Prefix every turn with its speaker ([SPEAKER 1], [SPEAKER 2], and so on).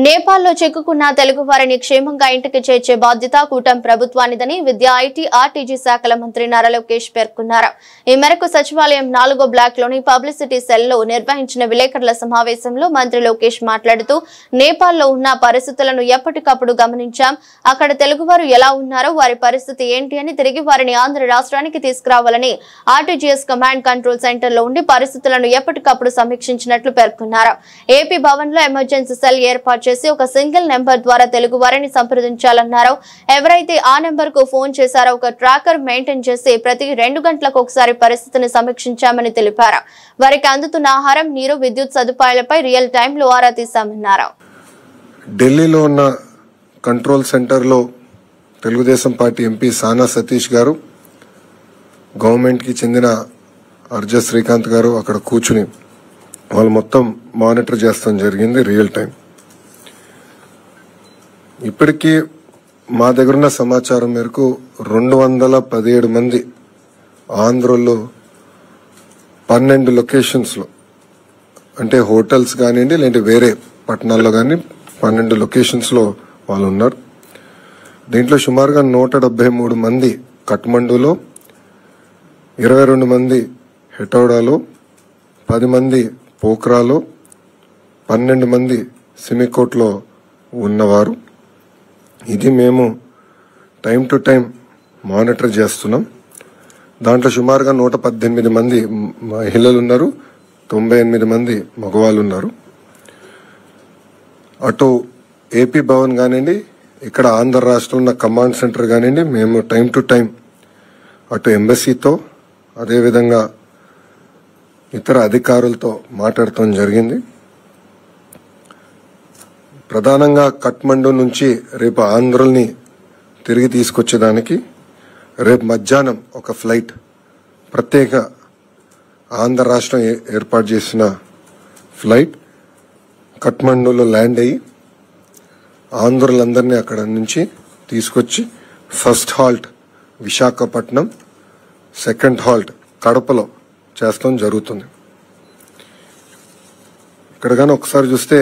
[SPEAKER 1] నేపాల్లో చిక్కుకున్న తెలుగు వారిని క్షేమంగా ఇంటికి చేర్చే బాధ్యత కూటమి ప్రభుత్వానిదని విద్యా ఐటీ ఆర్టీజీ శాఖల మంత్రి నారా లోకేష్ పేర్కొన్నారు. ఈ మేరకు సచివాలయం 4వ బ్లాక్ లోని పబ్లిసిటీ సెల్ లో నిర్వహించిన విలేకరుల సమావేశంలో మంత్రి లోకేష్ మాట్లాడుతూ నేపాల్లో ఉన్న పరిస్థితులను ఎప్పటికప్పుడు గమనించాం. అక్కడ తెలుగువారు ఎలా ఉన్నారో వారి పరిస్థితి ఏంటి అని తిరిగి వారిని ఆంధ్ర రాష్ట్రానికి తీసుకురావాలని ఆర్టీజీఎస్ కమాండ్ కంట్రోల్ సెంటర్ లో ఉండి పరిస్థితులను ఎప్పటికప్పుడు సమీక్షించినట్లు పేర్కొన్నారు. ఏపీ భవన్ లో ఎమర్జెన్సీ సెల్ ఏర్పాటు చేసి ఒక సింగిల్ నెంబర్ ద్వారా తెలుగు వారిని సంప్రదించాలన్నారు. ఎవరైతే ఆ నెంబర్ కు ఫోన్ చేశారో ఒక ట్రాకర్ మెయింటైన్ చేసి ప్రతి 2 గంటలకు ఒకసారి పరిస్థితిని సమీక్షించామని తెలిపారు. వారికి అందుతున్న ఆహారం, నీరు, విద్యుత్ సదుపాయాలపై రియల్ టైమ్ లో ఆరా తీశామన్నారు.
[SPEAKER 2] ఢిల్లీలో ఉన్న కంట్రోల్ సెంటర్ లో తెలుగుదేశం పార్టీ ఎంపీ సానా సతీష్ గారు, గవర్నమెంట్ కి చెందిన అర్జ శ్రీకాంత్ గారు అక్కడ కూర్చుని వాళ్ళు మొత్తం మానిటర్ చేస్తాం జరిగింది రియల్ టైం. ఇప్పటికీ మా దగ్గరున్న సమాచారం మేరకు 217 మంది ఆంధ్రలో 12 లొకేషన్స్ లో, అంటే హోటల్స్ కానివ్వండి లేదంటే వేరే పట్టణాల్లో కానీ 12 లొకేషన్స్ లో వాళ్ళు ఉన్నారు. దీంట్లో సుమారుగా 173 మంది కఠ్మండూలో, 22 మంది హెటౌడాలో, 10 మంది పోఖ్రాలో, 12 మంది సిమికోట్లో ఉన్నవారు. ఇది మేము టైం టు టైం మానిటర్ చేస్తున్నాం. దాంట్లో సుమారుగా 118 మంది మహిళలు ఉన్నారు, 98 మంది మగవాళ్ళు ఉన్నారు. అటు ఏపీ భవన్ కానివ్వండి, ఇక్కడ ఆంధ్ర రాష్ట్రంలో ఉన్న కమాండ్ సెంటర్ కానివ్వండి, మేము టైం టు టైం అటు ఎంబసీతో అదేవిధంగా ఇతర అధికారులతో మాట్లాడటం జరిగింది. ప్రధానంగా కఠ్మండు నుంచి రేపు ఆంధ్రల్ని తిరిగి తీసుకొచ్చేదానికి రేపు మధ్యాహ్నం ఒక ఫ్లైట్ ప్రత్యేక ఆంధ్ర రాష్ట్రం ఏర్పాటు చేసిన ఫ్లైట్ కఠ్మండులో ల్యాండ్ అయ్యి ఆంధ్రులందరినీ అక్కడ నుంచి తీసుకొచ్చి first halt Visakhapatnam, second halt కడపలో చేస్తాం జరుగుతుంది. ఇక్కడ కానీ ఒకసారి చూస్తే